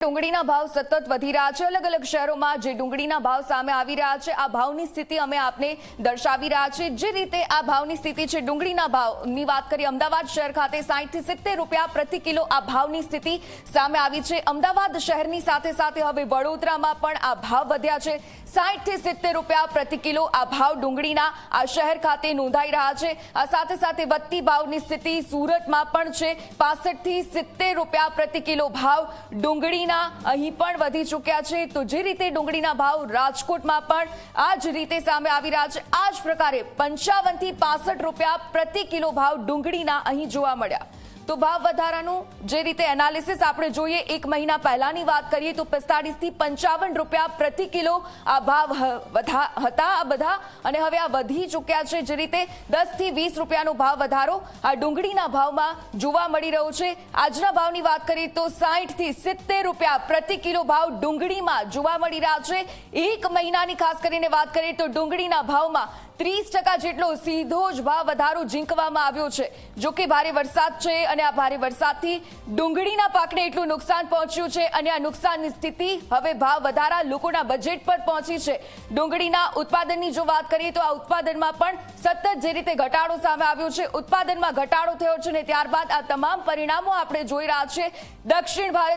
ડુંગળીના ભાવ સતત વધી રહ્યા છે। અલગ અલગ શહેરોમાં જે ડુંગળીના ભાવ સામે આવી રહ્યા છે, આ ભાવની સ્થિતિ અમે આપને દર્શાવી રહ્યા છે। જે રીતે આ ભાવની સ્થિતિ છે, ડુંગળીના ભાવની વાત કરીએ, અમદાવાદ શહેર ખાતે 60 થી 70 રૂપિયા પ્રતિ કિલો આ ભાવની સ્થિતિ સામે આવી છે। અમદાવાદ શહેરની સાથે સાથે હવે વડોદરામાં પણ આ ભાવ વધ્યા છે। 60 થી 70 રૂપિયા પ્રતિ કિલો આ ભાવ ડુંગળીના આ શહેર ખાતે નોંધાઈ રહ્યા છે। આ સાથે સાથે વધતી ભાવની સ્થિતિ સુરતમાં પણ છે। 65 થી 70 રૂપિયા પ્રતિ કિલો ભાવ ડુંગળી અહીં પણ વધી ચૂક્યા છે। તો જે રીતે ડુંગળીના ભાવ રાજકોટમાં પણ આ જ રીતે સામે આવી રહ્યા છે। આ જ પ્રકારે 55 થી 65 રૂપિયા પ્રતિ કિલો ભાવ ડુંગળીના અહીં જોવા મળ્યા। તો ભાવ વધારાનું જે રીતે એનાલિસિસ આપણે જોઈએ, એક મહિના પહેલાની વાત કરીએ તો 45 થી 55 રૂપિયા પ્રતિ કિલો આ ભાવ હતા આ બધા, અને હવે આ વધી ચૂક્યા છે। જે રીતે 10 થી 20 રૂપિયાનો ભાવ વધારો આ ડુંગળીના ભાવમાં જોવા મળી રહ્યો છે। આજના ભાવની વાત કરીએ તો 60 થી 70 રૂપિયા પ્રતિ કિલો ભાવ ડુંગળીમાં જોવા મળી રહ્યા છે। એક મહિનાની ખાસ કરીને વાત કરીએ તો ડુંગળીના ભાવમાં 30% જેટલો સીધો જ ભાવ વધારો ઝીંકવામાં આવ્યો છે। જો કે ભારે વરસાદ છે અને આ ભારે વરસાદથી ડુંગળીના પાકને એટલું નુકસાન પહોંચ્યું છે અને આ નુકસાનની સ્થિતિ હવે ભાવ વધારા લોકોના બજેટ પર પહોંચી છે। ડુંગળીના ઉત્પાદનની જો વાત કરીએ તો આ ઉત્પાદનમાં પણ સતત જે રીતે ઘટાડો સામે આવ્યો છે, ઉત્પાદનમાં ઘટાડો થયો છે અને ત્યારબાદ આ તમામ પરિણામો આપણે જોઈ રહ્યા છીએ। દક્ષિણ ભારત